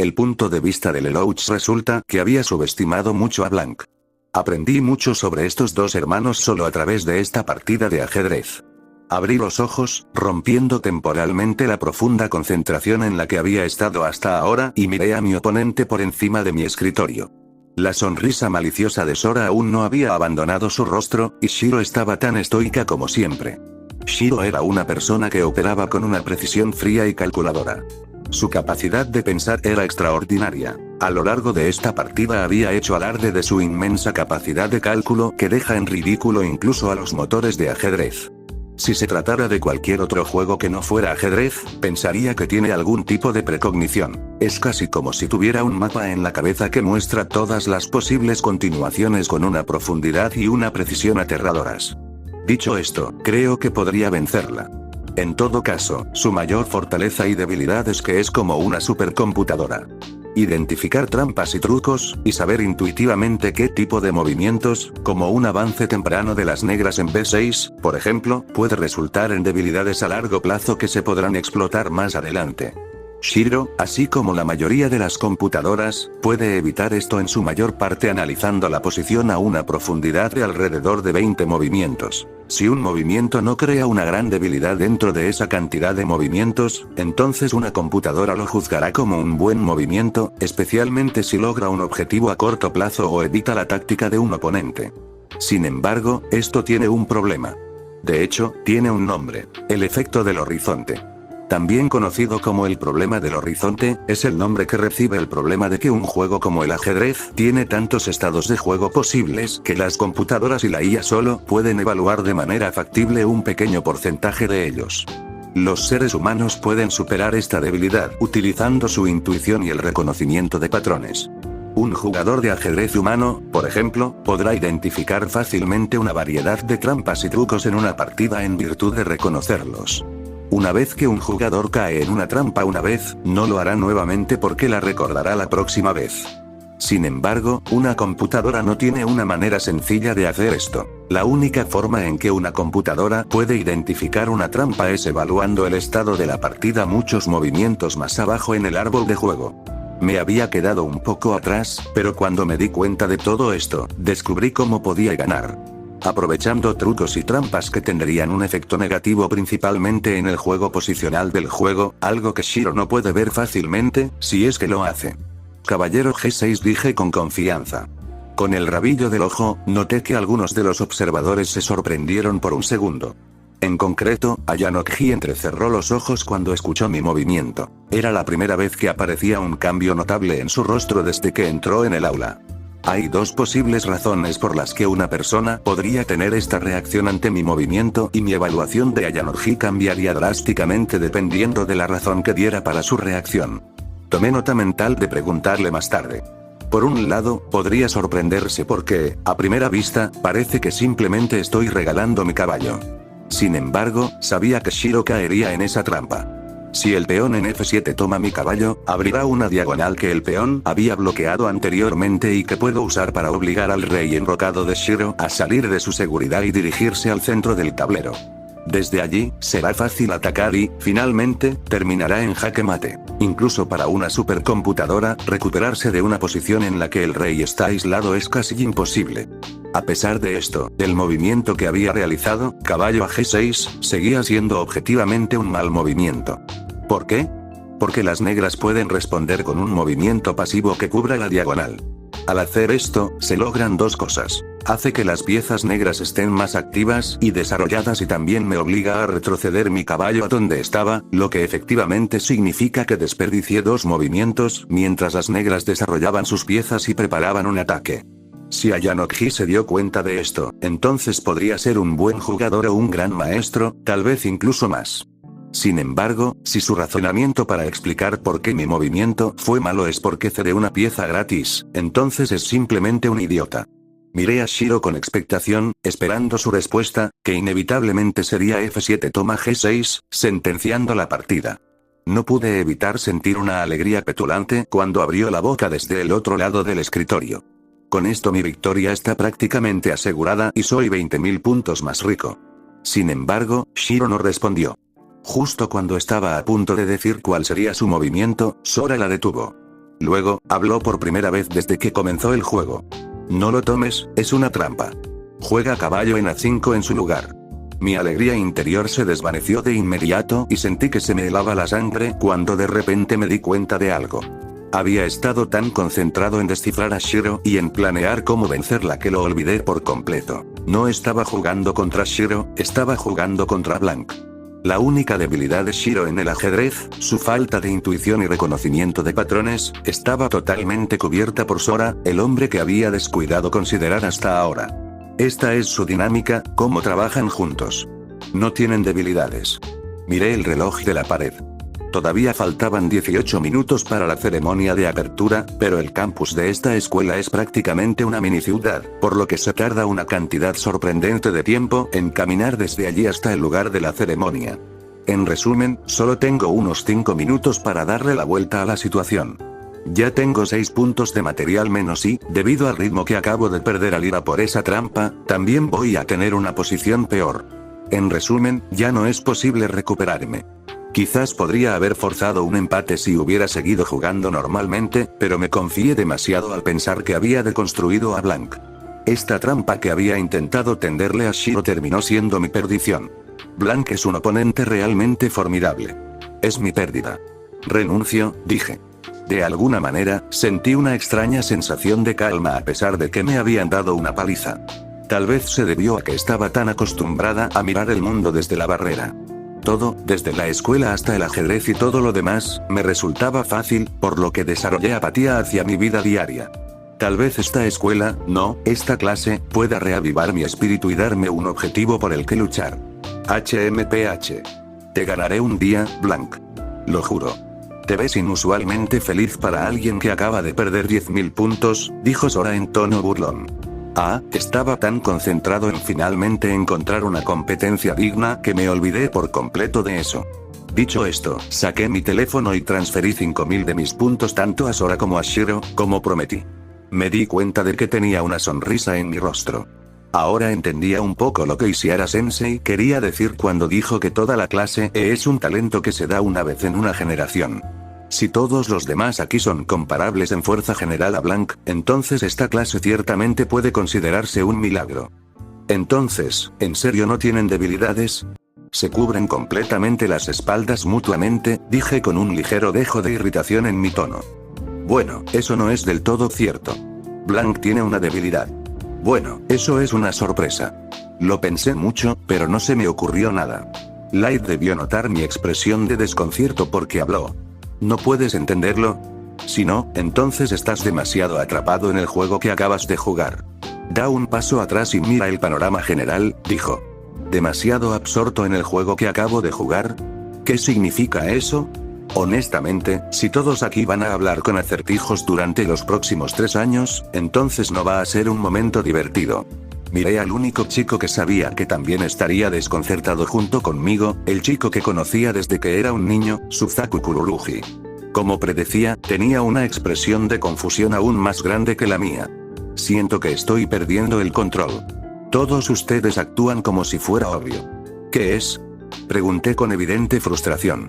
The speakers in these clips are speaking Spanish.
El punto de vista de Lelouch resulta que había subestimado mucho a Blanc. Aprendí mucho sobre estos dos hermanos solo a través de esta partida de ajedrez. Abrí los ojos, rompiendo temporalmente la profunda concentración en la que había estado hasta ahora, y miré a mi oponente por encima de mi escritorio. La sonrisa maliciosa de Sora aún no había abandonado su rostro, y Shiro estaba tan estoica como siempre. Shiro era una persona que operaba con una precisión fría y calculadora. Su capacidad de pensar era extraordinaria. A lo largo de esta partida había hecho alarde de su inmensa capacidad de cálculo que deja en ridículo incluso a los motores de ajedrez. Si se tratara de cualquier otro juego que no fuera ajedrez, pensaría que tiene algún tipo de precognición. Es casi como si tuviera un mapa en la cabeza que muestra todas las posibles continuaciones con una profundidad y una precisión aterradoras. Dicho esto, creo que podría vencerla. En todo caso, su mayor fortaleza y debilidad es que es como una supercomputadora. Identificar trampas y trucos, y saber intuitivamente qué tipo de movimientos, como un avance temprano de las negras en B6, por ejemplo, puede resultar en debilidades a largo plazo que se podrán explotar más adelante. Shiro, así como la mayoría de las computadoras, puede evitar esto en su mayor parte analizando la posición a una profundidad de alrededor de 20 movimientos. Si un movimiento no crea una gran debilidad dentro de esa cantidad de movimientos, entonces una computadora lo juzgará como un buen movimiento, especialmente si logra un objetivo a corto plazo o evita la táctica de un oponente. Sin embargo, esto tiene un problema. De hecho, tiene un nombre: el efecto del horizonte. También conocido como el problema del horizonte, es el nombre que recibe el problema de que un juego como el ajedrez tiene tantos estados de juego posibles que las computadoras y la IA solo pueden evaluar de manera factible un pequeño porcentaje de ellos. Los seres humanos pueden superar esta debilidad utilizando su intuición y el reconocimiento de patrones. Un jugador de ajedrez humano, por ejemplo, podrá identificar fácilmente una variedad de trampas y trucos en una partida en virtud de reconocerlos. Una vez que un jugador cae en una trampa una vez, no lo hará nuevamente porque la recordará la próxima vez. Sin embargo, una computadora no tiene una manera sencilla de hacer esto. La única forma en que una computadora puede identificar una trampa es evaluando el estado de la partida muchos movimientos más abajo en el árbol de juego. Me había quedado un poco atrás, pero cuando me di cuenta de todo esto, descubrí cómo podía ganar. Aprovechando trucos y trampas que tendrían un efecto negativo principalmente en el juego posicional del juego, algo que Shiro no puede ver fácilmente, si es que lo hace. Caballero G6, dije con confianza. Con el rabillo del ojo, noté que algunos de los observadores se sorprendieron por un segundo. En concreto, Ayanokji entrecerró los ojos cuando escuchó mi movimiento. Era la primera vez que aparecía un cambio notable en su rostro desde que entró en el aula. Hay dos posibles razones por las que una persona podría tener esta reacción ante mi movimiento y mi evaluación de Ayanokji cambiaría drásticamente dependiendo de la razón que diera para su reacción. Tomé nota mental de preguntarle más tarde. Por un lado, podría sorprenderse porque, a primera vista, parece que simplemente estoy regalando mi caballo. Sin embargo, sabía que Shiro caería en esa trampa. Si el peón en F7 toma mi caballo, abrirá una diagonal que el peón había bloqueado anteriormente y que puedo usar para obligar al rey enrocado de Shiro a salir de su seguridad y dirigirse al centro del tablero. Desde allí, será fácil atacar y, finalmente, terminará en jaque mate. Incluso para una supercomputadora, recuperarse de una posición en la que el rey está aislado es casi imposible. A pesar de esto, el movimiento que había realizado, caballo a G6, seguía siendo objetivamente un mal movimiento. ¿Por qué? Porque las negras pueden responder con un movimiento pasivo que cubra la diagonal. Al hacer esto, se logran dos cosas. Hace que las piezas negras estén más activas y desarrolladas y también me obliga a retroceder mi caballo a donde estaba, lo que efectivamente significa que desperdicié dos movimientos mientras las negras desarrollaban sus piezas y preparaban un ataque. Si Ayanokji se dio cuenta de esto, entonces podría ser un buen jugador o un gran maestro, tal vez incluso más. Sin embargo, si su razonamiento para explicar por qué mi movimiento fue malo es porque cedé una pieza gratis, entonces es simplemente un idiota. Miré a Shiro con expectación, esperando su respuesta, que inevitablemente sería F7 toma G6, sentenciando la partida. No pude evitar sentir una alegría petulante cuando abrió la boca desde el otro lado del escritorio. Con esto mi victoria está prácticamente asegurada y soy 20.000 puntos más rico. Sin embargo, Shiro no respondió. Justo cuando estaba a punto de decir cuál sería su movimiento, Sora la detuvo. Luego, habló por primera vez desde que comenzó el juego. No lo tomes, es una trampa. Juega caballo en A5 en su lugar. Mi alegría interior se desvaneció de inmediato y sentí que se me helaba la sangre cuando de repente me di cuenta de algo. Había estado tan concentrado en descifrar a Shiro y en planear cómo vencerla que lo olvidé por completo. No estaba jugando contra Shiro, estaba jugando contra Blank. La única debilidad de Shiro en el ajedrez, su falta de intuición y reconocimiento de patrones, estaba totalmente cubierta por Sora, el hombre que había descuidado considerar hasta ahora. Esta es su dinámica, cómo trabajan juntos. No tienen debilidades. Miré el reloj de la pared. Todavía faltaban 18 minutos para la ceremonia de apertura, pero el campus de esta escuela es prácticamente una mini ciudad, por lo que se tarda una cantidad sorprendente de tiempo en caminar desde allí hasta el lugar de la ceremonia. En resumen, solo tengo unos 5 minutos para darle la vuelta a la situación. Ya tengo 6 puntos de material menos y, debido al ritmo que acabo de perder al ir a por esa trampa, también voy a tener una posición peor. En resumen, ya no es posible recuperarme. Quizás podría haber forzado un empate si hubiera seguido jugando normalmente, pero me confié demasiado al pensar que había deconstruido a Blank. Esta trampa que había intentado tenderle a Shiro terminó siendo mi perdición. Blank es un oponente realmente formidable. Es mi pérdida. Renuncio, dije. De alguna manera, sentí una extraña sensación de calma a pesar de que me habían dado una paliza. Tal vez se debió a que estaba tan acostumbrada a mirar el mundo desde la barrera. Todo, desde la escuela hasta el ajedrez y todo lo demás, me resultaba fácil, por lo que desarrollé apatía hacia mi vida diaria. Tal vez esta escuela, no, esta clase, pueda reavivar mi espíritu y darme un objetivo por el que luchar. HMPH. Te ganaré un día, Blank. Lo juro. Te ves inusualmente feliz para alguien que acaba de perder 10.000 puntos, dijo Sora en tono burlón. Estaba tan concentrado en finalmente encontrar una competencia digna que me olvidé por completo de eso. Dicho esto, saqué mi teléfono y transferí 5.000 de mis puntos tanto a Sora como a Shiro, como prometí. Me di cuenta de que tenía una sonrisa en mi rostro. Ahora entendía un poco lo que Ishihara Sensei quería decir cuando dijo que toda la clase es un talento que se da una vez en una generación. Si todos los demás aquí son comparables en fuerza general a Blank, entonces esta clase ciertamente puede considerarse un milagro. Entonces, ¿en serio no tienen debilidades? Se cubren completamente las espaldas mutuamente, dije con un ligero dejo de irritación en mi tono. Bueno, eso no es del todo cierto. Blank tiene una debilidad. Bueno, eso es una sorpresa. Lo pensé mucho, pero no se me ocurrió nada. Light debió notar mi expresión de desconcierto porque habló. ¿No puedes entenderlo? Si no, entonces estás demasiado atrapado en el juego que acabas de jugar. Da un paso atrás y mira el panorama general, dijo. ¿Demasiado absorto en el juego que acabo de jugar? ¿Qué significa eso? Honestamente, si todos aquí van a hablar con acertijos durante los próximos 3 años, entonces no va a ser un momento divertido. Miré al único chico que sabía que también estaría desconcertado junto conmigo, el chico que conocía desde que era un niño, Suzaku Kururugi. Como predecía, tenía una expresión de confusión aún más grande que la mía. Siento que estoy perdiendo el control. Todos ustedes actúan como si fuera obvio. ¿Qué es? Pregunté con evidente frustración.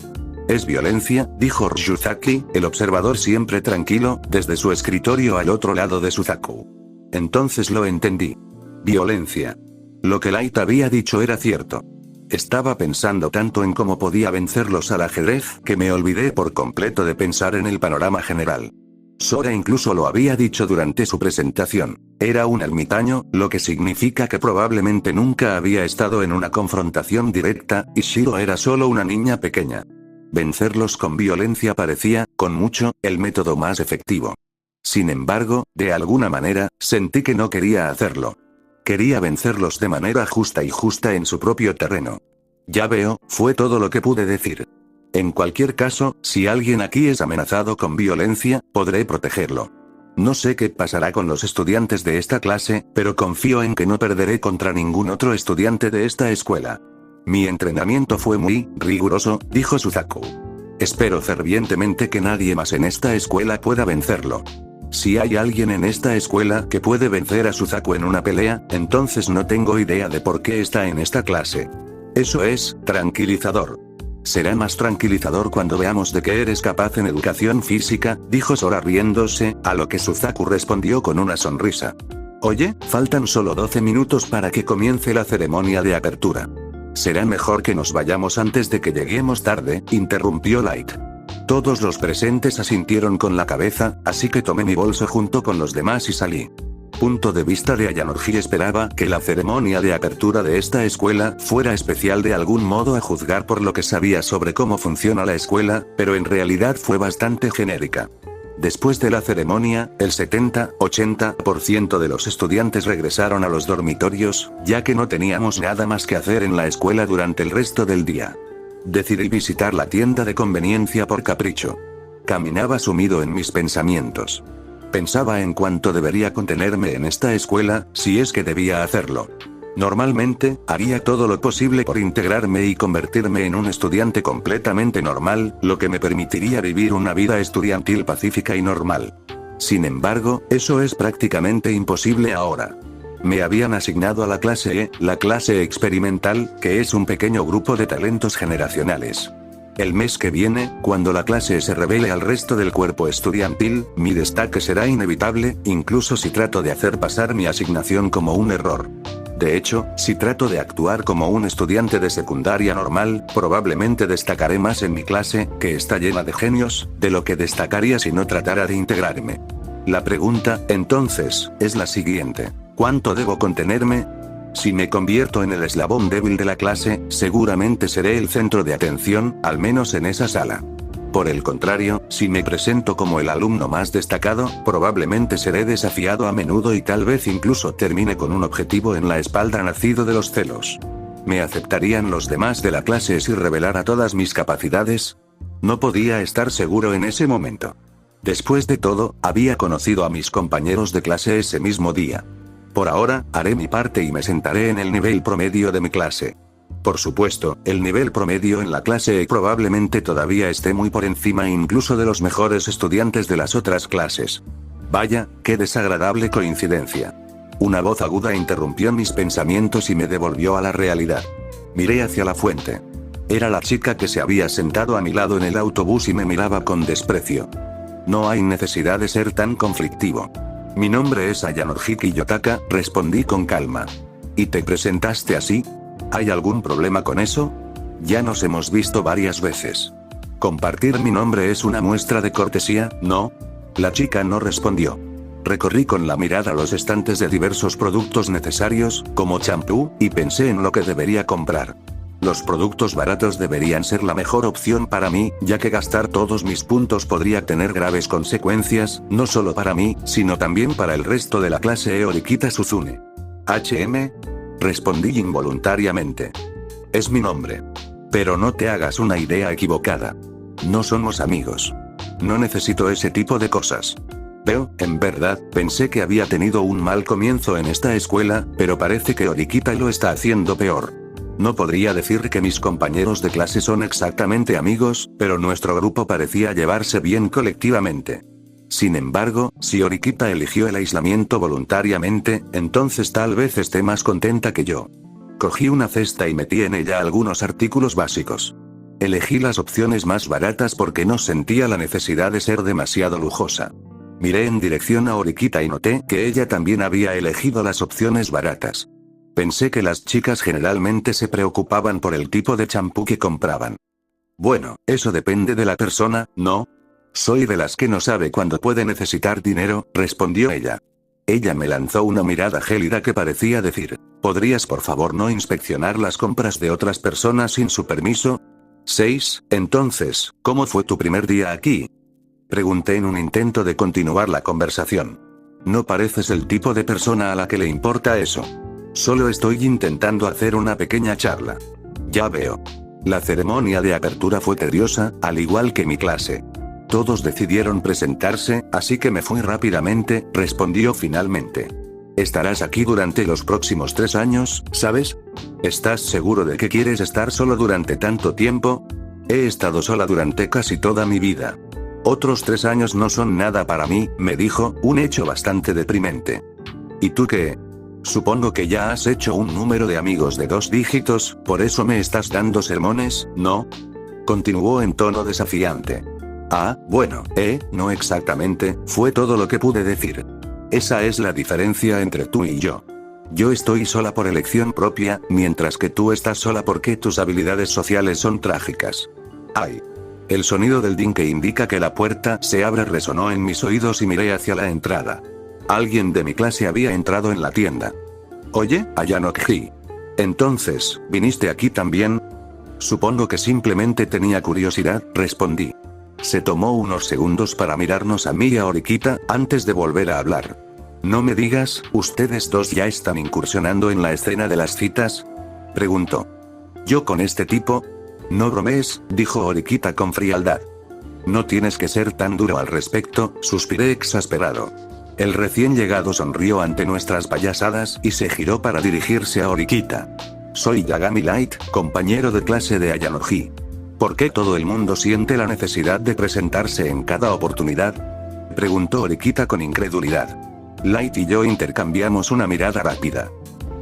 Es violencia, dijo Ryuzaki, el observador siempre tranquilo, desde su escritorio al otro lado de Suzaku. Entonces lo entendí. Violencia. Lo que Light había dicho era cierto. Estaba pensando tanto en cómo podía vencerlos al ajedrez, que me olvidé por completo de pensar en el panorama general. Sora incluso lo había dicho durante su presentación. Era un ermitaño, lo que significa que probablemente nunca había estado en una confrontación directa, y Shiro era solo una niña pequeña. Vencerlos con violencia parecía, con mucho, el método más efectivo. Sin embargo, de alguna manera, sentí que no quería hacerlo. Quería vencerlos de manera justa y justa en su propio terreno. Ya veo, fue todo lo que pude decir. En cualquier caso, si alguien aquí es amenazado con violencia, podré protegerlo. No sé qué pasará con los estudiantes de esta clase, pero confío en que no perderé contra ningún otro estudiante de esta escuela. Mi entrenamiento fue muy riguroso, dijo Suzaku. Espero fervientemente que nadie más en esta escuela pueda vencerlo. Si hay alguien en esta escuela que puede vencer a Suzaku en una pelea, entonces no tengo idea de por qué está en esta clase. Eso es tranquilizador. Será más tranquilizador cuando veamos de qué eres capaz en educación física, dijo Sora riéndose, a lo que Suzaku respondió con una sonrisa. Oye, faltan solo 12 minutos para que comience la ceremonia de apertura. Será mejor que nos vayamos antes de que lleguemos tarde, interrumpió Light. Todos los presentes asintieron con la cabeza, así que tomé mi bolso junto con los demás y salí. Punto de vista de Ayanorji esperaba que la ceremonia de apertura de esta escuela fuera especial de algún modo a juzgar por lo que sabía sobre cómo funciona la escuela, pero en realidad fue bastante genérica. Después de la ceremonia, el 70-80% de los estudiantes regresaron a los dormitorios, ya que no teníamos nada más que hacer en la escuela durante el resto del día. Decidí visitar la tienda de conveniencia por capricho. Caminaba sumido en mis pensamientos. Pensaba en cuánto debería contenerme en esta escuela, si es que debía hacerlo. Normalmente, haría todo lo posible por integrarme y convertirme en un estudiante completamente normal, lo que me permitiría vivir una vida estudiantil pacífica y normal. Sin embargo, eso es prácticamente imposible ahora. Me habían asignado a la clase E, la clase experimental, que es un pequeño grupo de talentos generacionales. El mes que viene, cuando la clase se revele al resto del cuerpo estudiantil, mi destaque será inevitable, incluso si trato de hacer pasar mi asignación como un error. De hecho, si trato de actuar como un estudiante de secundaria normal, probablemente destacaré más en mi clase, que está llena de genios, de lo que destacaría si no tratara de integrarme. La pregunta, entonces, es la siguiente: ¿cuánto debo contenerme? Si me convierto en el eslabón débil de la clase, seguramente seré el centro de atención, al menos en esa sala. Por el contrario, si me presento como el alumno más destacado, probablemente seré desafiado a menudo y tal vez incluso termine con un objetivo en la espalda nacido de los celos. ¿Me aceptarían los demás de la clase si revelara todas mis capacidades? No podía estar seguro en ese momento. Después de todo, había conocido a mis compañeros de clase ese mismo día. Por ahora, haré mi parte y me sentaré en el nivel promedio de mi clase. Por supuesto, el nivel promedio en la clase probablemente todavía esté muy por encima incluso de los mejores estudiantes de las otras clases. Vaya, qué desagradable coincidencia. Una voz aguda interrumpió mis pensamientos y me devolvió a la realidad. Miré hacia la fuente. Era la chica que se había sentado a mi lado en el autobús y me miraba con desprecio. No hay necesidad de ser tan conflictivo. Mi nombre es Ayanorji Kiyotaka, respondí con calma. ¿Y te presentaste así? ¿Hay algún problema con eso? Ya nos hemos visto varias veces. Compartir mi nombre es una muestra de cortesía, ¿no? La chica no respondió. Recorrí con la mirada los estantes de diversos productos necesarios, como champú, y pensé en lo que debería comprar. Los productos baratos deberían ser la mejor opción para mí, ya que gastar todos mis puntos podría tener graves consecuencias, no solo para mí, sino también para el resto de la clase Orikita Suzune. HM. Respondí involuntariamente. Es mi nombre. Pero no te hagas una idea equivocada. No somos amigos. No necesito ese tipo de cosas. En verdad, pensé que había tenido un mal comienzo en esta escuela, pero parece que Orikita lo está haciendo peor. No podría decir que mis compañeros de clase son exactamente amigos, pero nuestro grupo parecía llevarse bien colectivamente. Sin embargo, si Orikita eligió el aislamiento voluntariamente, entonces tal vez esté más contenta que yo. Cogí una cesta y metí en ella algunos artículos básicos. Elegí las opciones más baratas porque no sentía la necesidad de ser demasiado lujosa. Miré en dirección a Orikita y noté que ella también había elegido las opciones baratas. Pensé que las chicas generalmente se preocupaban por el tipo de champú que compraban. Bueno, eso depende de la persona, ¿no? Soy de las que no sabe cuándo puede necesitar dinero, respondió ella. Ella me lanzó una mirada gélida que parecía decir: ¿podrías por favor no inspeccionar las compras de otras personas sin su permiso? 6. Entonces, ¿cómo fue tu primer día aquí? Pregunté en un intento de continuar la conversación. No pareces el tipo de persona a la que le importa eso. Solo estoy intentando hacer una pequeña charla. Ya veo. La ceremonia de apertura fue tediosa, al igual que mi clase. Todos decidieron presentarse, así que me fui rápidamente, respondió finalmente. Estarás aquí durante los próximos 3 años, ¿sabes? ¿Estás seguro de que quieres estar solo durante tanto tiempo? He estado sola durante casi toda mi vida. Otros 3 años no son nada para mí, me dijo, un hecho bastante deprimente. ¿Y tú qué? Supongo que ya has hecho un número de amigos de 2 dígitos, por eso me estás dando sermones, ¿no? Continuó en tono desafiante. Ah, bueno, no exactamente, fue todo lo que pude decir. Esa es la diferencia entre tú y yo. Yo estoy sola por elección propia, mientras que tú estás sola porque tus habilidades sociales son trágicas. ¡Ay! El sonido del ding que indica que la puerta se abre resonó en mis oídos y miré hacia la entrada. Alguien de mi clase había entrado en la tienda. Oye, Ayanokji. Entonces, ¿viniste aquí también? Supongo que simplemente tenía curiosidad, respondí. Se tomó unos segundos para mirarnos a mí y a Horikita, antes de volver a hablar. No me digas, ¿ustedes dos ya están incursionando en la escena de las citas? Preguntó. ¿Yo con este tipo? No bromees, dijo Horikita con frialdad. No tienes que ser tan duro al respecto, suspiré exasperado. El recién llegado sonrió ante nuestras payasadas y se giró para dirigirse a Horikita. Soy Yagami Light, compañero de clase de Ayanokji. ¿Por qué todo el mundo siente la necesidad de presentarse en cada oportunidad? Preguntó Horikita con incredulidad. Light y yo intercambiamos una mirada rápida.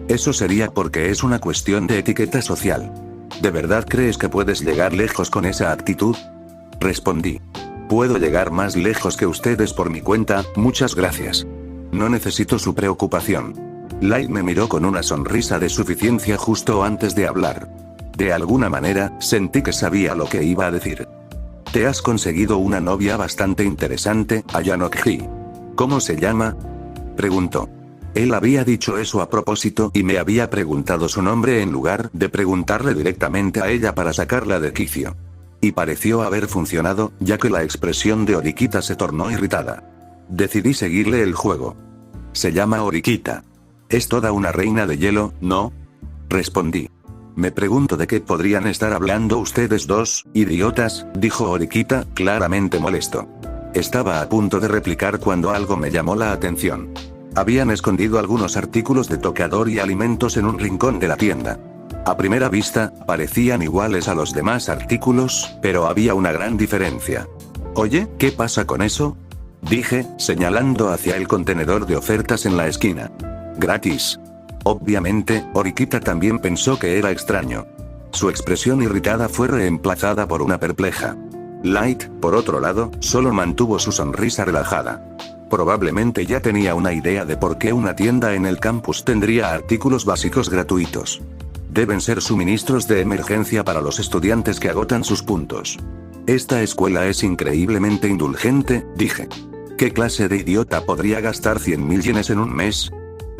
Eso sería porque es una cuestión de etiqueta social. ¿De verdad crees que puedes llegar lejos con esa actitud? Respondí. Puedo llegar más lejos que ustedes por mi cuenta, muchas gracias. No necesito su preocupación. Light me miró con una sonrisa de suficiencia justo antes de hablar. De alguna manera, sentí que sabía lo que iba a decir. Te has conseguido una novia bastante interesante, Ayanokji. ¿Cómo se llama? Preguntó. Él había dicho eso a propósito y me había preguntado su nombre en lugar de preguntarle directamente a ella para sacarla de quicio. Y pareció haber funcionado, ya que la expresión de Horikita se tornó irritada. Decidí seguirle el juego. Se llama Horikita. Es toda una reina de hielo, ¿no? Respondí. Me pregunto de qué podrían estar hablando ustedes dos, idiotas, dijo Horikita, claramente molesto. Estaba a punto de replicar cuando algo me llamó la atención. Habían escondido algunos artículos de tocador y alimentos en un rincón de la tienda. A primera vista, parecían iguales a los demás artículos, pero había una gran diferencia. Oye, ¿qué pasa con eso? Dije, señalando hacia el contenedor de ofertas en la esquina. Gratis. Obviamente, Horikita también pensó que era extraño. Su expresión irritada fue reemplazada por una perpleja. Light, por otro lado, solo mantuvo su sonrisa relajada. Probablemente ya tenía una idea de por qué una tienda en el campus tendría artículos básicos gratuitos. Deben ser suministros de emergencia para los estudiantes que agotan sus puntos. Esta escuela es increíblemente indulgente, dije. ¿Qué clase de idiota podría gastar 100.000 yenes en un mes?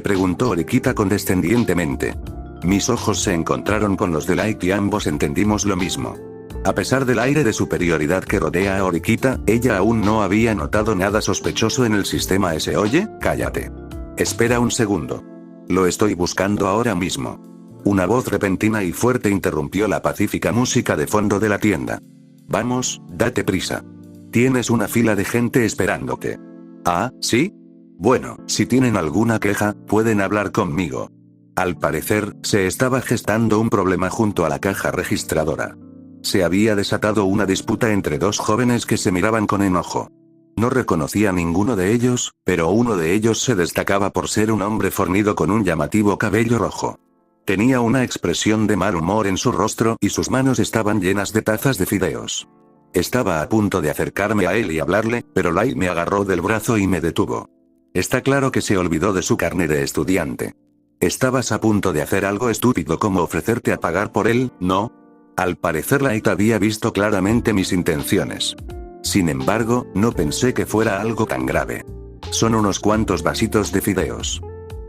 Preguntó Horikita condescendientemente. Mis ojos se encontraron con los de Light y ambos entendimos lo mismo. A pesar del aire de superioridad que rodea a Horikita, ella aún no había notado nada sospechoso en el sistema ese. Oye, cállate. Espera un segundo. Lo estoy buscando ahora mismo. Una voz repentina y fuerte interrumpió la pacífica música de fondo de la tienda. Vamos, date prisa. Tienes una fila de gente esperándote. ¿Ah, sí? Bueno, si tienen alguna queja, pueden hablar conmigo. Al parecer, se estaba gestando un problema junto a la caja registradora. Se había desatado una disputa entre dos jóvenes que se miraban con enojo. No reconocía a ninguno de ellos, pero uno de ellos se destacaba por ser un hombre fornido con un llamativo cabello rojo. Tenía una expresión de mal humor en su rostro y sus manos estaban llenas de tazas de fideos. Estaba a punto de acercarme a él y hablarle, pero Light me agarró del brazo y me detuvo. Está claro que se olvidó de su carnet de estudiante. Estabas a punto de hacer algo estúpido como ofrecerte a pagar por él, ¿no? Al parecer Light había visto claramente mis intenciones. Sin embargo, no pensé que fuera algo tan grave. Son unos cuantos vasitos de fideos.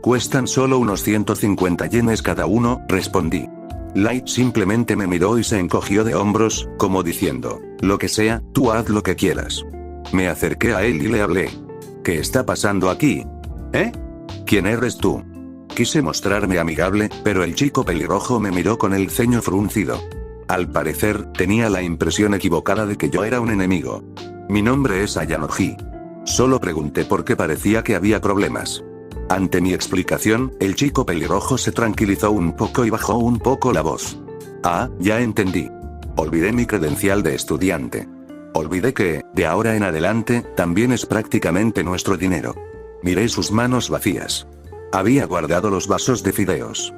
Cuestan solo unos 150 yenes cada uno, respondí. Light simplemente me miró y se encogió de hombros, como diciendo, lo que sea, tú haz lo que quieras. Me acerqué a él y le hablé. ¿Qué está pasando aquí? ¿Eh? ¿Quién eres tú? Quise mostrarme amigable, pero el chico pelirrojo me miró con el ceño fruncido. Al parecer, tenía la impresión equivocada de que yo era un enemigo. Mi nombre es Ayanokji. Solo pregunté por qué parecía que había problemas. Ante mi explicación, el chico pelirrojo se tranquilizó un poco y bajó un poco la voz. Ah, ya entendí. Olvidé mi credencial de estudiante. Olvidé que, de ahora en adelante, también es prácticamente nuestro dinero. Miré sus manos vacías. Había guardado los vasos de fideos.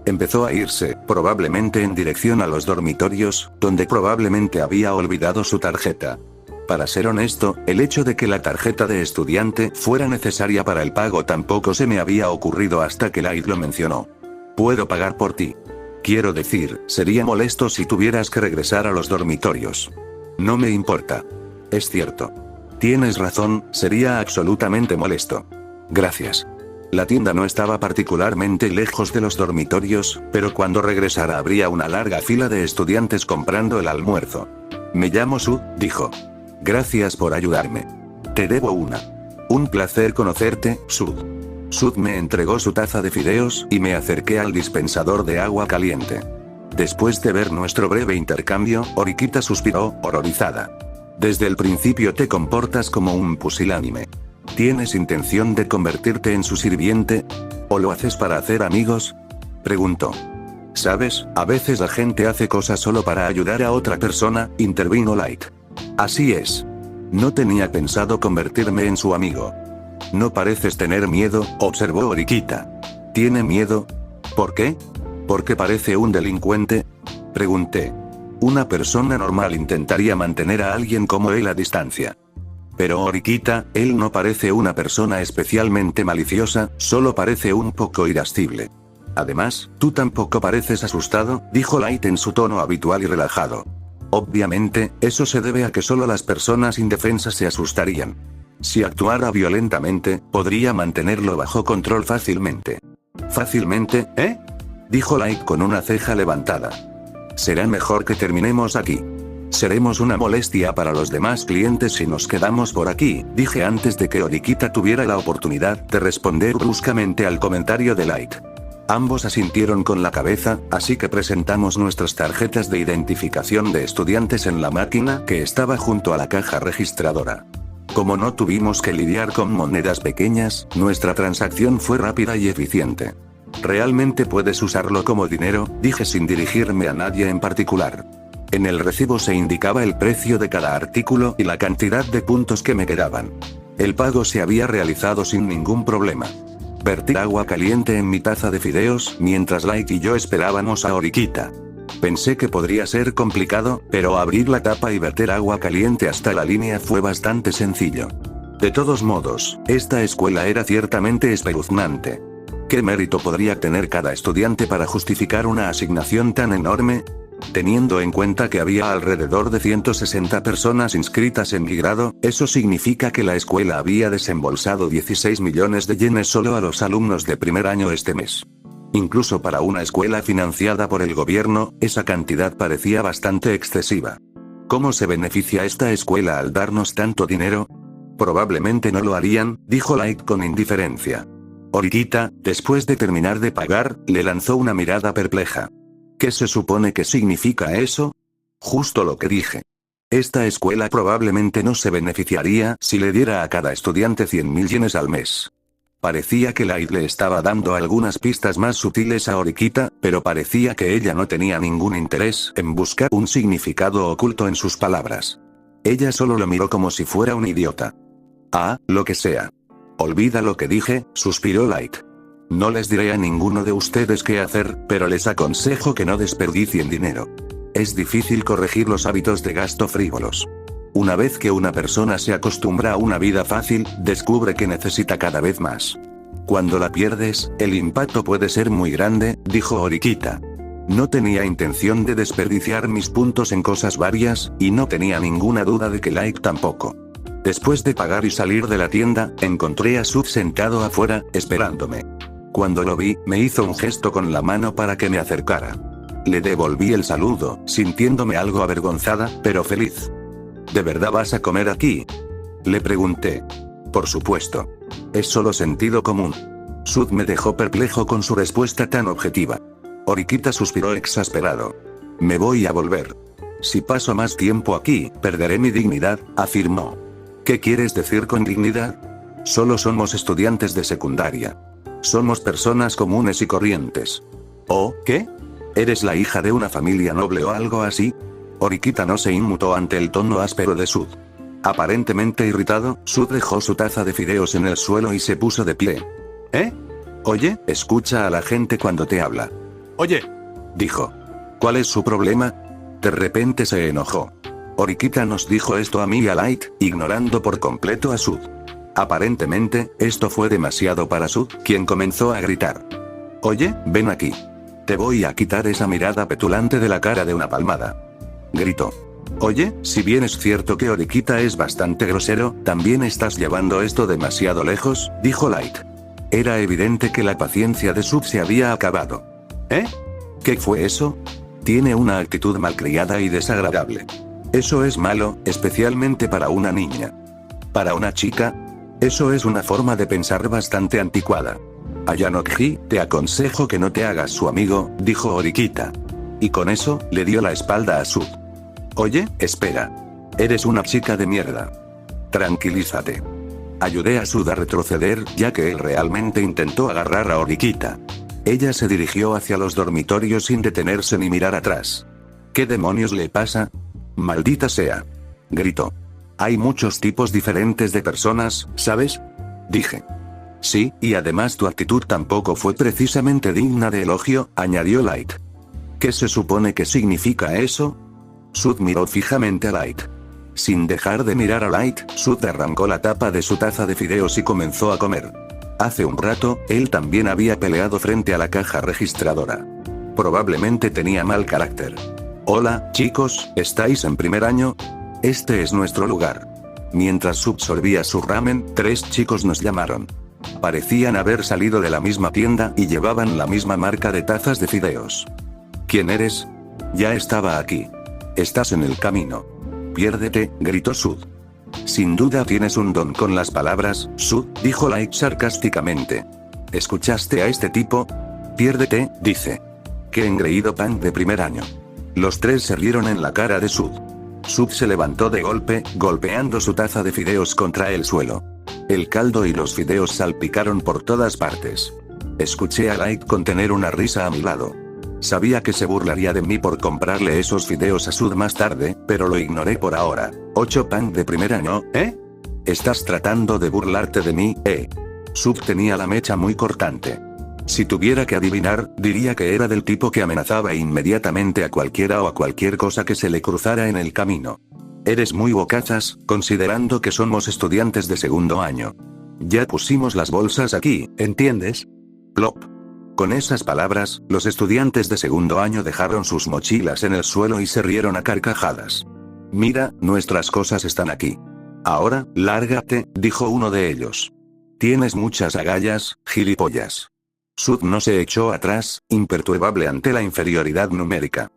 Empezó a irse, probablemente en dirección a los dormitorios, donde probablemente había olvidado su tarjeta. Para ser honesto, el hecho de que la tarjeta de estudiante fuera necesaria para el pago tampoco se me había ocurrido hasta que Light lo mencionó. Puedo pagar por ti. Quiero decir, sería molesto si tuvieras que regresar a los dormitorios. No me importa. Es cierto. Tienes razón, sería absolutamente molesto. Gracias. La tienda no estaba particularmente lejos de los dormitorios, pero cuando regresara habría una larga fila de estudiantes comprando el almuerzo. Me llamo Sud, dijo. Gracias por ayudarme. Te debo una. Un placer conocerte, Sud. Sud me entregó su taza de fideos y me acerqué al dispensador de agua caliente. Después de ver nuestro breve intercambio, Horikita suspiró, horrorizada. Desde el principio te comportas como un pusilánime. ¿Tienes intención de convertirte en su sirviente? ¿O lo haces para hacer amigos? Preguntó. ¿Sabes? A veces la gente hace cosas solo para ayudar a otra persona, intervino Light. Así es. No tenía pensado convertirme en su amigo. No pareces tener miedo, observó Horikita. ¿Tiene miedo? ¿Por qué? ¿Porque parece un delincuente? Pregunté. Una persona normal intentaría mantener a alguien como él a distancia. Pero Horikita, él no parece una persona especialmente maliciosa, solo parece un poco irascible. Además, tú tampoco pareces asustado, dijo Light en su tono habitual y relajado. Obviamente, eso se debe a que solo las personas indefensas se asustarían. Si actuara violentamente, podría mantenerlo bajo control fácilmente. ¿Fácilmente, eh? Dijo Light con una ceja levantada. Será mejor que terminemos aquí. Seremos una molestia para los demás clientes si nos quedamos por aquí, dije antes de que Horikita tuviera la oportunidad de responder bruscamente al comentario de Light. Ambos asintieron con la cabeza, así que presentamos nuestras tarjetas de identificación de estudiantes en la máquina que estaba junto a la caja registradora. Como no tuvimos que lidiar con monedas pequeñas, nuestra transacción fue rápida y eficiente. ¿Realmente puedes usarlo como dinero?, dije sin dirigirme a nadie en particular. En el recibo se indicaba el precio de cada artículo y la cantidad de puntos que me quedaban. El pago se había realizado sin ningún problema. Vertí agua caliente en mi taza de fideos mientras Light y yo esperábamos a Horikita. Pensé que podría ser complicado, pero abrir la tapa y verter agua caliente hasta la línea fue bastante sencillo. De todos modos, esta escuela era ciertamente espeluznante. ¿Qué mérito podría tener cada estudiante para justificar una asignación tan enorme? Teniendo en cuenta que había alrededor de 160 personas inscritas en mi grado, eso significa que la escuela había desembolsado 16 millones de yenes solo a los alumnos de primer año este mes. Incluso para una escuela financiada por el gobierno, esa cantidad parecía bastante excesiva. ¿Cómo se beneficia esta escuela al darnos tanto dinero? Probablemente no lo harían, dijo Light con indiferencia. Horikita, después de terminar de pagar, le lanzó una mirada perpleja. ¿Qué se supone que significa eso? Justo lo que dije. Esta escuela probablemente no se beneficiaría si le diera a cada estudiante 100.000 yenes al mes. Parecía que Light le estaba dando algunas pistas más sutiles a Horikita, pero parecía que ella no tenía ningún interés en buscar un significado oculto en sus palabras. Ella solo lo miró como si fuera un idiota. Ah, lo que sea. Olvida lo que dije, suspiró Light. No les diré a ninguno de ustedes qué hacer, pero les aconsejo que no desperdicien dinero. Es difícil corregir los hábitos de gasto frívolos. Una vez que una persona se acostumbra a una vida fácil, descubre que necesita cada vez más. Cuando la pierdes, el impacto puede ser muy grande, dijo Horikita. No tenía intención de desperdiciar mis puntos en cosas varias, y no tenía ninguna duda de que Light tampoco. Después de pagar y salir de la tienda, encontré a Sud sentado afuera, esperándome. Cuando lo vi, me hizo un gesto con la mano para que me acercara. Le devolví el saludo, sintiéndome algo avergonzada, pero feliz. ¿De verdad vas a comer aquí?, le pregunté. Por supuesto. Es solo sentido común. Sud me dejó perplejo con su respuesta tan objetiva. Horikita suspiró exasperado. Me voy a volver. Si paso más tiempo aquí, perderé mi dignidad, afirmó. ¿Qué quieres decir con dignidad? Solo somos estudiantes de secundaria. Somos personas comunes y corrientes. ¿Oh, qué? ¿Eres la hija de una familia noble o algo así? Horikita no se inmutó ante el tono áspero de Sud. Aparentemente irritado, Sud dejó su taza de fideos en el suelo y se puso de pie. ¿Eh? Oye, escucha a la gente cuando te habla. Oye, dijo. ¿Cuál es su problema? De repente se enojó. Orikita nos dijo esto a mí y a Light, ignorando por completo a Sud. Aparentemente, esto fue demasiado para Sud, quien comenzó a gritar. Oye, ven aquí. Te voy a quitar esa mirada petulante de la cara de una palmada. Gritó. Oye, si bien es cierto que Orikita es bastante grosero, también estás llevando esto demasiado lejos, dijo Light. Era evidente que la paciencia de Sud se había acabado. ¿Eh? ¿Qué fue eso? Tiene una actitud malcriada y desagradable. Eso es malo, especialmente para una niña. Para una chica, eso es una forma de pensar bastante anticuada. Ayanokji, te aconsejo que no te hagas su amigo, dijo Orikita. Y con eso, le dio la espalda a Sud. Oye, espera. Eres una chica de mierda. Tranquilízate. Ayudé a Sud a retroceder, ya que él realmente intentó agarrar a Orikita. Ella se dirigió hacia los dormitorios sin detenerse ni mirar atrás. ¿Qué demonios le pasa? Maldita sea. Gritó. Hay muchos tipos diferentes de personas, ¿sabes? Dije. Sí, y además tu actitud tampoco fue precisamente digna de elogio, añadió Light. ¿Qué se supone que significa eso? Sud miró fijamente a Light. Sin dejar de mirar a Light, Sud arrancó la tapa de su taza de fideos y comenzó a comer. Hace un rato, él también había peleado frente a la caja registradora. Probablemente tenía mal carácter. Hola, chicos, ¿estáis en primer año? Este es nuestro lugar. Mientras Sud sorbía su ramen, 3 chicos nos llamaron. Parecían haber salido de la misma tienda y llevaban la misma marca de tazas de fideos. ¿Quién eres? Ya estaba aquí. Estás en el camino. Piérdete, gritó Sud. Sin duda tienes un don con las palabras, Sud, dijo Light sarcásticamente. ¿Escuchaste a este tipo? Piérdete, dice. Qué engreído pan de primer año. Los 3 se rieron en la cara de Sud. Sud se levantó de golpe, golpeando su taza de fideos contra el suelo. El caldo y los fideos salpicaron por todas partes. Escuché a Light contener una risa a mi lado. Sabía que se burlaría de mí por comprarle esos fideos a Sud más tarde, pero lo ignoré por ahora. 8 pan de primer año, ¿eh? ¿Estás tratando de burlarte de mí, eh? Sud tenía la mecha muy cortante. Si tuviera que adivinar, diría que era del tipo que amenazaba inmediatamente a cualquiera o a cualquier cosa que se le cruzara en el camino. Eres muy bocazas, considerando que somos estudiantes de segundo año. Ya pusimos las bolsas aquí, ¿entiendes? Plop. Con esas palabras, los estudiantes de segundo año dejaron sus mochilas en el suelo y se rieron a carcajadas. Mira, nuestras cosas están aquí. Ahora, lárgate, dijo uno de ellos. Tienes muchas agallas, gilipollas. Sud no se echó atrás, imperturbable ante la inferioridad numérica.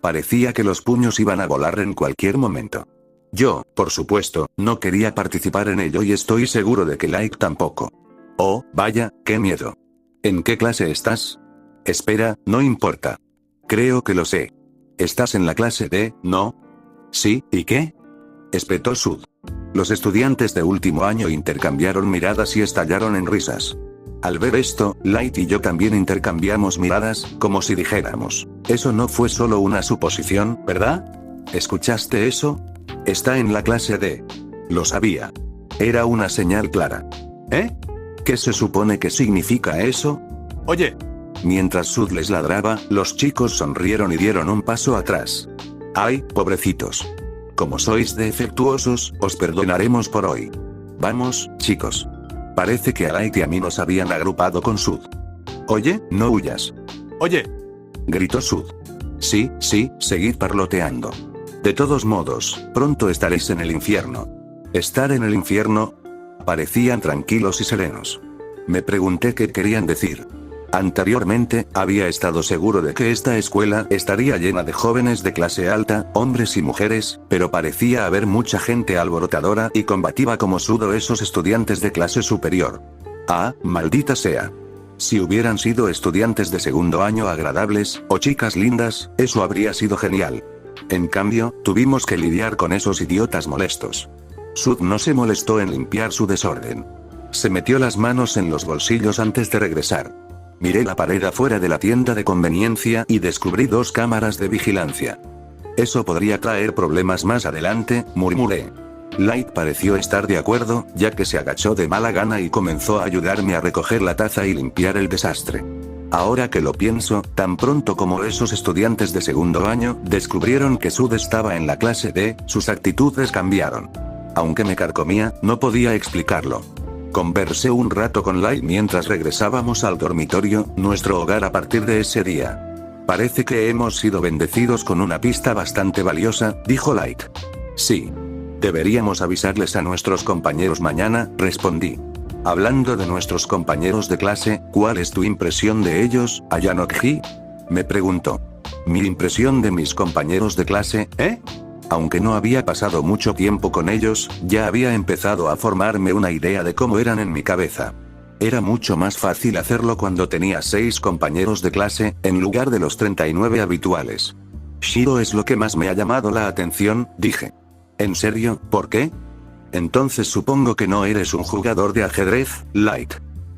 Parecía que los puños iban a volar en cualquier momento. Yo, por supuesto, no quería participar en ello y estoy seguro de que Light tampoco. Oh, vaya, qué miedo. ¿En qué clase estás? Espera, no importa. Creo que lo sé. ¿Estás en la clase D, no? Sí, ¿y qué? Espetó Sud. Los estudiantes de último año intercambiaron miradas y estallaron en risas. Al ver esto, Light y yo también intercambiamos miradas, como si dijéramos, eso no fue solo una suposición, ¿verdad? ¿Escuchaste eso? Está en la clase D. Lo sabía. Era una señal clara. ¿Eh? ¿Qué se supone que significa eso? Oye. Mientras Sud les ladraba, los chicos sonrieron y dieron un paso atrás. ¡Ay, pobrecitos! Como sois defectuosos, os perdonaremos por hoy. Vamos, chicos. Parece que a Light y a mí nos habían agrupado con Sud. Oye, no huyas. Oye. Gritó Sud. Sí, seguid parloteando. De todos modos, pronto estaréis en el infierno. ¿Estar en el infierno? Parecían tranquilos y serenos. Me pregunté qué querían decir. Anteriormente, había estado seguro de que esta escuela estaría llena de jóvenes de clase alta, hombres y mujeres, pero parecía haber mucha gente alborotadora y combativa como Sud o esos estudiantes de clase superior. Ah, maldita sea. Si hubieran sido estudiantes de segundo año agradables, o chicas lindas, eso habría sido genial. En cambio, tuvimos que lidiar con esos idiotas molestos. Sud no se molestó en limpiar su desorden. Se metió las manos en los bolsillos antes de regresar. Miré la pared afuera de la tienda de conveniencia y descubrí 2 cámaras de vigilancia. Eso podría traer problemas más adelante, murmuré. Light pareció estar de acuerdo, ya que se agachó de mala gana y comenzó a ayudarme a recoger la taza y limpiar el desastre. Ahora que lo pienso, tan pronto como esos estudiantes de segundo año descubrieron que Sud estaba en la clase D, sus actitudes cambiaron. Aunque me carcomía, no podía explicarlo. Conversé un rato con Light mientras regresábamos al dormitorio, nuestro hogar a partir de ese día. Parece que hemos sido bendecidos con una pista bastante valiosa, dijo Light. Sí. Deberíamos avisarles a nuestros compañeros mañana, respondí. Hablando de nuestros compañeros de clase, ¿cuál es tu impresión de ellos, Ayanokji? Me preguntó. ¿Mi impresión de mis compañeros de clase, Aunque no había pasado mucho tiempo con ellos, ya había empezado a formarme una idea de cómo eran en mi cabeza. Era mucho más fácil hacerlo cuando tenía 6 compañeros de clase, en lugar de los 39 habituales. Shiro es lo que más me ha llamado la atención, dije. ¿En serio? ¿Por qué? Entonces supongo que no eres un jugador de ajedrez, Light.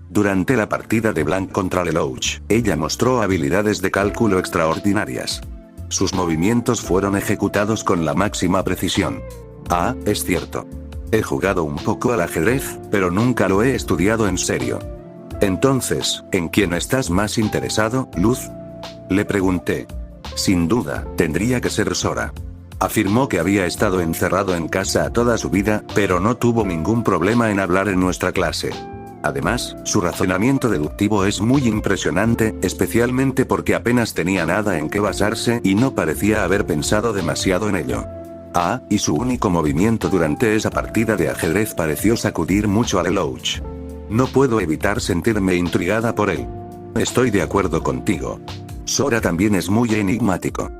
Durante la partida de Blank contra Lelouch, ella mostró habilidades de cálculo extraordinarias. Sus movimientos fueron ejecutados con la máxima precisión. Ah, es cierto. He jugado un poco al ajedrez, pero nunca lo he estudiado en serio. Entonces, ¿en quién estás más interesado, Luz? Le pregunté. Sin duda, tendría que ser Sora. Afirmó que había estado encerrado en casa toda su vida, pero no tuvo ningún problema en hablar en nuestra clase. Además, su razonamiento deductivo es muy impresionante, especialmente porque apenas tenía nada en qué basarse y no parecía haber pensado demasiado en ello. Ah, y su único movimiento durante esa partida de ajedrez pareció sacudir mucho a Lelouch. No puedo evitar sentirme intrigada por él. Estoy de acuerdo contigo. Sora también es muy enigmático.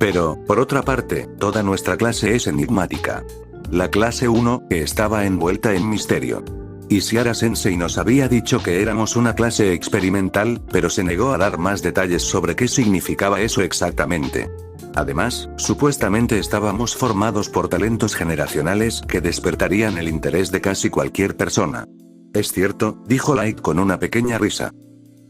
Pero, por otra parte, toda nuestra clase es enigmática. La clase 1, que estaba envuelta en misterio. Y Shiara Sensei nos había dicho que éramos una clase experimental, pero se negó a dar más detalles sobre qué significaba eso exactamente. Además, supuestamente estábamos formados por talentos generacionales que despertarían el interés de casi cualquier persona. Es cierto, dijo Light con una pequeña risa.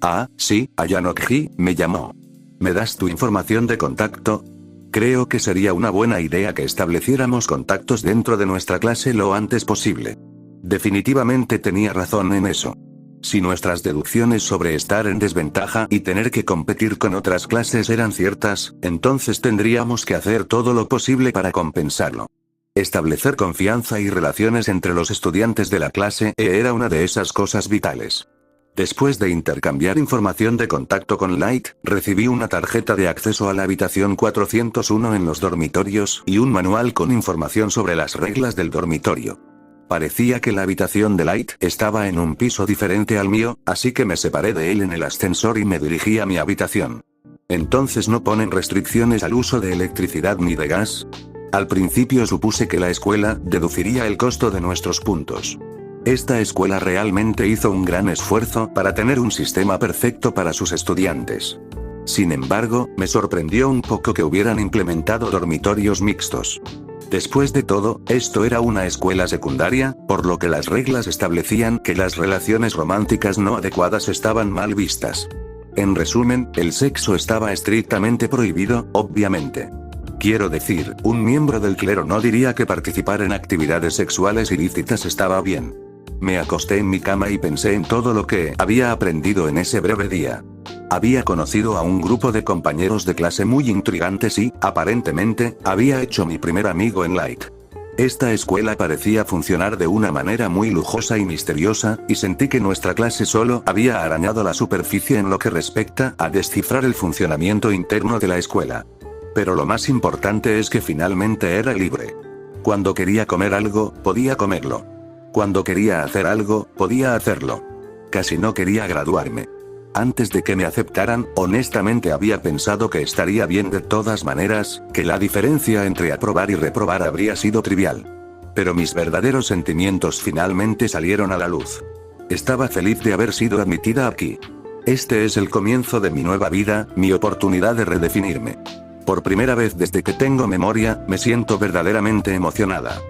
Ah, sí, Ayanokji me llamó. ¿Me das tu información de contacto? Creo que sería una buena idea que estableciéramos contactos dentro de nuestra clase lo antes posible. Definitivamente tenía razón en eso. Si nuestras deducciones sobre estar en desventaja y tener que competir con otras clases eran ciertas, entonces tendríamos que hacer todo lo posible para compensarlo. Establecer confianza y relaciones entre los estudiantes de la clase E era una de esas cosas vitales. Después de intercambiar información de contacto con Light, recibí una tarjeta de acceso a la habitación 401 en los dormitorios y un manual con información sobre las reglas del dormitorio. Parecía que la habitación de Light estaba en un piso diferente al mío, así que me separé de él en el ascensor y me dirigí a mi habitación. ¿Entonces no ponen restricciones al uso de electricidad ni de gas? Al principio supuse que la escuela deduciría el costo de nuestros puntos. Esta escuela realmente hizo un gran esfuerzo para tener un sistema perfecto para sus estudiantes. Sin embargo, me sorprendió un poco que hubieran implementado dormitorios mixtos. Después de todo, esto era una escuela secundaria, por lo que las reglas establecían que las relaciones románticas no adecuadas estaban mal vistas. En resumen, el sexo estaba estrictamente prohibido, obviamente. Quiero decir, un miembro del clero no diría que participar en actividades sexuales ilícitas estaba bien. Me acosté en mi cama y pensé en todo lo que había aprendido en ese breve día. Había conocido a un grupo de compañeros de clase muy intrigantes y, aparentemente, había hecho mi primer amigo en Light. Esta escuela parecía funcionar de una manera muy lujosa y misteriosa, y sentí que nuestra clase solo había arañado la superficie en lo que respecta a descifrar el funcionamiento interno de la escuela. Pero lo más importante es que finalmente era libre. Cuando quería comer algo, podía comerlo. Cuando quería hacer algo, podía hacerlo. Casi no quería graduarme. Antes de que me aceptaran, honestamente había pensado que estaría bien de todas maneras, que la diferencia entre aprobar y reprobar habría sido trivial. Pero mis verdaderos sentimientos finalmente salieron a la luz. Estaba feliz de haber sido admitida aquí. Este es el comienzo de mi nueva vida, mi oportunidad de redefinirme. Por primera vez desde que tengo memoria, me siento verdaderamente emocionada.